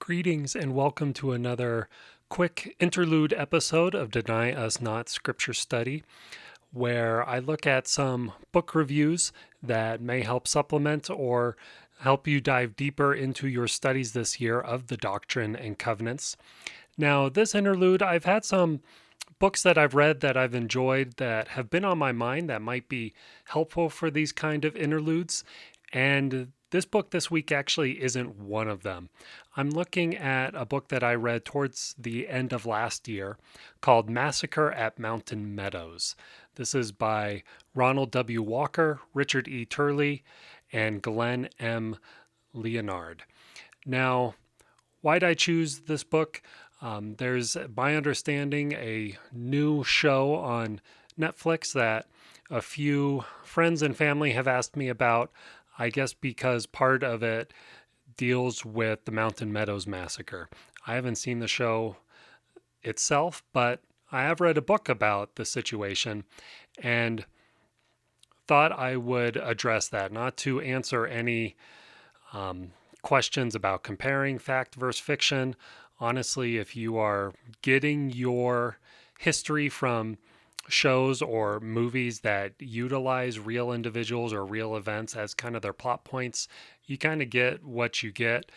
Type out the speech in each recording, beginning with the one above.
Greetings and welcome to another quick interlude episode of Deny Us Not Scripture Study, where I look at some book reviews that may help supplement or help you dive deeper into your studies this year of the Doctrine and Covenants. Now, this interlude, I've had some books that I've read that I've enjoyed that have been on my mind that might be helpful for these kind of interludes. And this book this week actually isn't one of them. I'm looking at a book that I read towards the end of last year called Massacre at Mountain Meadows. This is by Ronald W. Walker, Richard E. Turley, and Glen M. Leonard. Now, why'd I choose this book? There's, my understanding, a new show on Netflix that a few friends and family have asked me about, I guess because part of it deals with the Mountain Meadows Massacre. I haven't seen the show itself, but I have read a book about the situation and thought I would address that, not to answer any questions about comparing fact versus fiction. Honestly, if you are getting your history from shows or movies that utilize real individuals or real events as kind of their plot points, you kind of get what you get.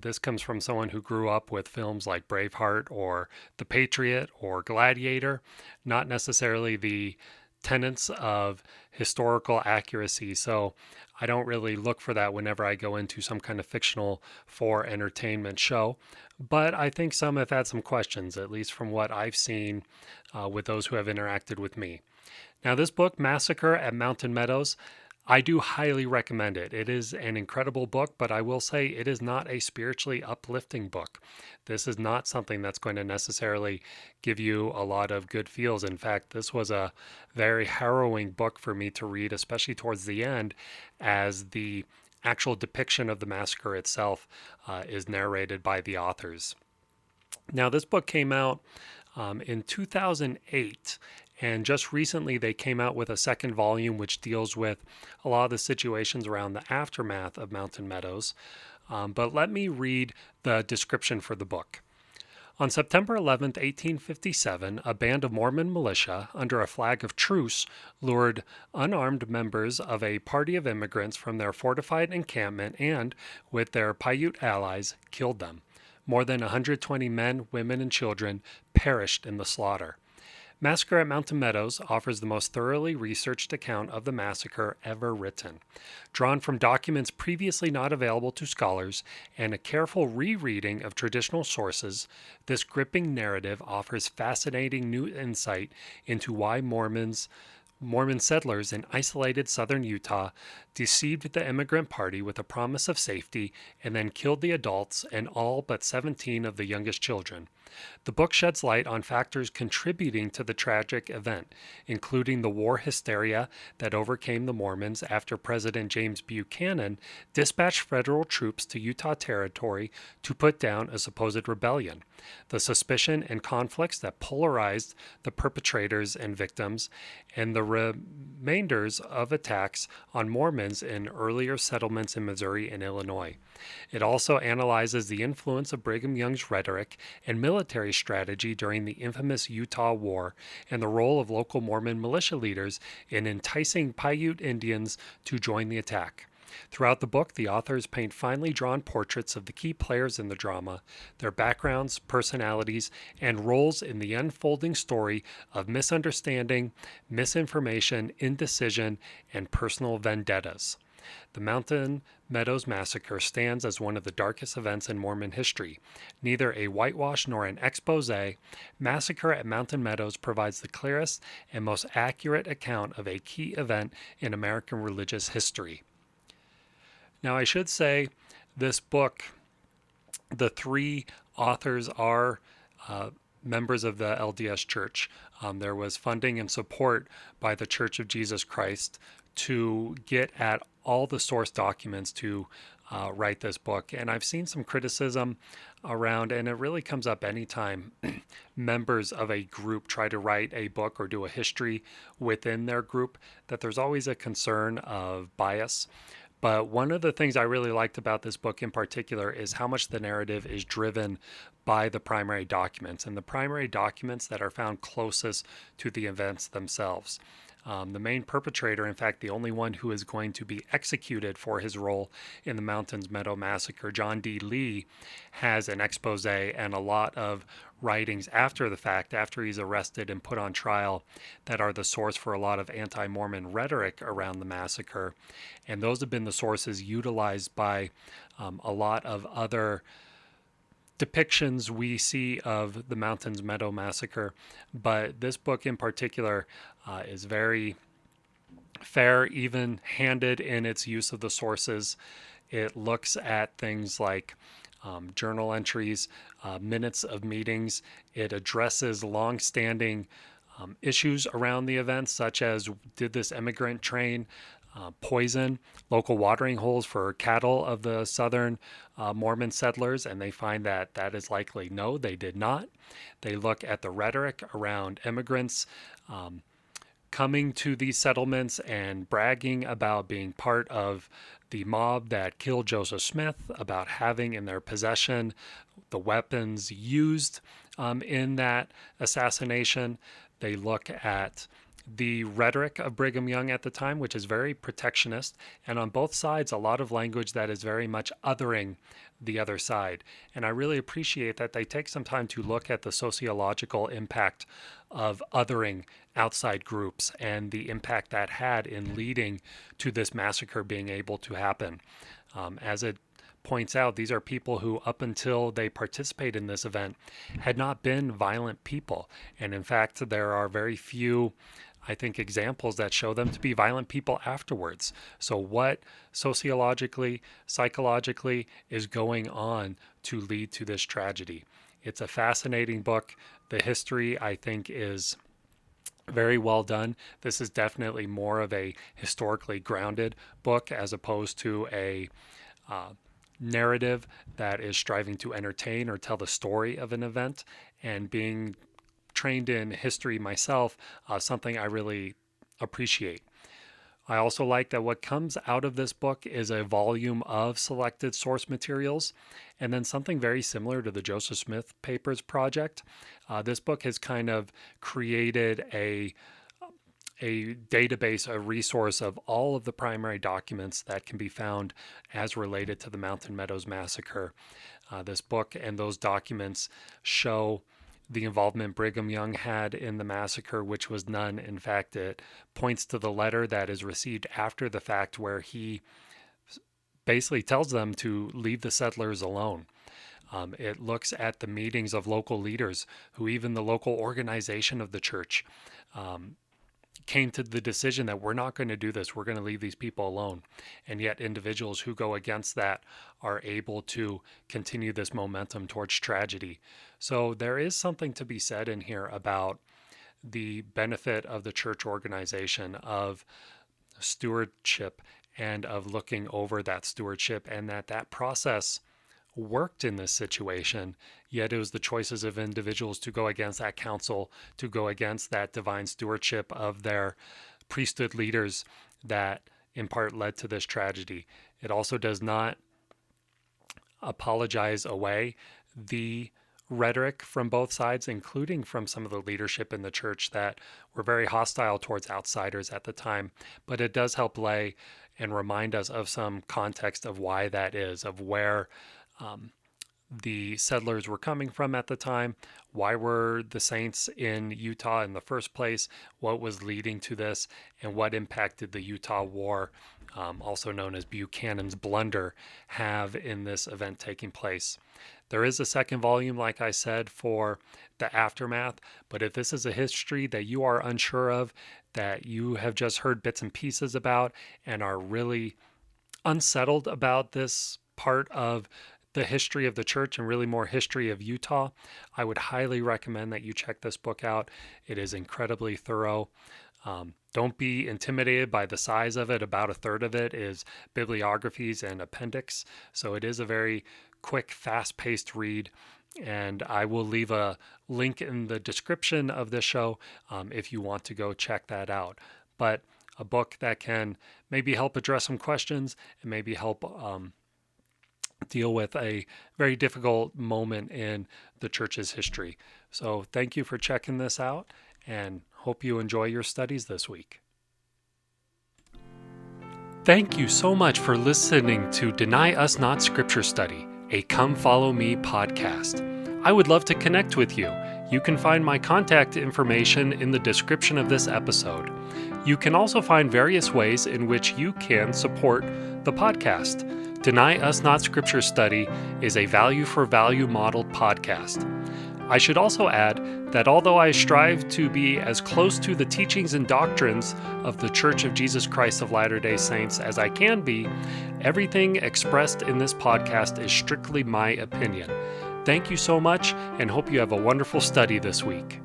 This comes from someone who grew up with films like Braveheart or The Patriot or Gladiator, not necessarily the tenets of historical accuracy. So I don't really look for that whenever I go into some kind of fictional for entertainment show. But I think some have had some questions, at least from what I've seen with those who have interacted with me. Now, this book, Massacre at Mountain Meadows, I do highly recommend it. It is an incredible book, but I will say it is not a spiritually uplifting book. This is not something that's going to necessarily give you a lot of good feels. In fact, this was a very harrowing book for me to read, especially towards the end, as the actual depiction of the massacre itself is narrated by the authors. Now, this book came out in 2008, and just recently they came out with a second volume which deals with a lot of the situations around the aftermath of Mountain Meadows. But let me read the description for the book. On September 11th, 1857, a band of Mormon militia, under a flag of truce, lured unarmed members of a party of immigrants from their fortified encampment and, with their Paiute allies, killed them. More than 120 men, women, and children perished in the slaughter. Massacre at Mountain Meadows offers the most thoroughly researched account of the massacre ever written. Drawn from documents previously not available to scholars and a careful rereading of traditional sources, this gripping narrative offers fascinating new insight into why Mormon settlers in isolated southern Utah deceived the immigrant party with a promise of safety and then killed the adults and all but 17 of the youngest children. The book sheds light on factors contributing to the tragic event, including the war hysteria that overcame the Mormons after President James Buchanan dispatched federal troops to Utah Territory to put down a supposed rebellion, the suspicion and conflicts that polarized the perpetrators and victims, and the remainders of attacks on Mormons in earlier settlements in Missouri and Illinois. It also analyzes the influence of Brigham Young's rhetoric and military strategy during the infamous Utah War and the role of local Mormon militia leaders in enticing Paiute Indians to join the attack. Throughout the book, the authors paint finely drawn portraits of the key players in the drama, their backgrounds, personalities, and roles in the unfolding story of misunderstanding, misinformation, indecision, and personal vendettas. The Mountain Meadows Massacre stands as one of the darkest events in Mormon history. Neither a whitewash nor an expose, Massacre at Mountain Meadows provides the clearest and most accurate account of a key event in American religious history. Now, I should say this book, the three authors are members of the LDS Church. There was funding and support by the Church of Jesus Christ to get at all the source documents to write this book. And I've seen some criticism around, and it really comes up anytime members of a group try to write a book or do a history within their group, that there's always a concern of bias. But one of the things I really liked about this book in particular is how much the narrative is driven by the primary documents and the primary documents that are found closest to the events themselves. The main perpetrator, in fact, the only one who is going to be executed for his role in the Mountains Meadow Massacre, John D. Lee, has an expose and a lot of writings after the fact, after he's arrested and put on trial, that are the source for a lot of anti-Mormon rhetoric around the massacre. And those have been the sources utilized by a lot of other depictions we see of the Mountains Meadow Massacre. But this book in particular is very fair, even handed in its use of the sources. It looks at things like journal entries, minutes of meetings. It addresses long-standing issues around the events, such as did this immigrant train poison local watering holes for cattle of the southern Mormon settlers, and they find that that is likely no, they did not. They look at the rhetoric around immigrants coming to these settlements and bragging about being part of the mob that killed Joseph Smith, about having in their possession the weapons used in that assassination. They look at the rhetoric of Brigham Young at the time, which is very protectionist, and on both sides, a lot of language that is very much othering the other side. And I really appreciate that they take some time to look at the sociological impact of othering outside groups and the impact that had in leading to this massacre being able to happen. As it points out, these are people who, up until they participate in this event, had not been violent people. And in fact, there are very few, I think, examples that show them to be violent people afterwards. So what sociologically, psychologically is going on to lead to this tragedy? It's a fascinating book. The history, I think, is very well done. This is definitely more of a historically grounded book as opposed to a narrative that is striving to entertain or tell the story of an event. And being trained in history myself, something I really appreciate. I also like that what comes out of this book is a volume of selected source materials, and then something very similar to the Joseph Smith Papers project. This book has kind of created a database, a resource of all of the primary documents that can be found as related to the Mountain Meadows Massacre. This book and those documents show the involvement Brigham Young had in the massacre, which was none. In fact, it points to the letter that is received after the fact where he basically tells them to leave the settlers alone. It looks at the meetings of local leaders who even the local organization of the church came to the decision that we're not going to do this. We're going to leave these people alone. And yet individuals who go against that are able to continue this momentum towards tragedy. So there is something to be said in here about the benefit of the church organization, of stewardship, and of looking over that stewardship, and that process worked in this situation, yet it was the choices of individuals to go against that counsel, to go against that divine stewardship of their priesthood leaders that in part led to this tragedy. It also does not apologize away the rhetoric from both sides, including from some of the leadership in the church that were very hostile towards outsiders at the time, but it does help lay and remind us of some context of why that is, of where the settlers were coming from at the time. Why were the Saints in Utah in the first place? What was leading to this? And what impact did the Utah War, also known as Buchanan's Blunder, have in this event taking place? There is a second volume, like I said, for the aftermath. But if this is a history that you are unsure of, that you have just heard bits and pieces about, and are really unsettled about this part of the history of the church and really more history of Utah, I would highly recommend that you check this book out. It is incredibly thorough. Don't be intimidated by the size of it. About a third of it is bibliographies and appendix. So it is a very quick, fast-paced read. And I will leave a link in the description of this show if you want to go check that out. But a book that can maybe help address some questions and maybe help deal with a very difficult moment in the church's history. So thank you for checking this out, and hope you enjoy your studies this week. Thank you so much for listening to Deny Us Not Scripture Study, a Come Follow Me podcast. I would love to connect with you. You can find my contact information in the description of this episode. You can also find various ways in which you can support the podcast. Deny Us Not Scripture Study is a value for value modeled podcast. I should also add that although I strive to be as close to the teachings and doctrines of the Church of Jesus Christ of Latter-day Saints as I can be, everything expressed in this podcast is strictly my opinion. Thank you so much, and hope you have a wonderful study this week.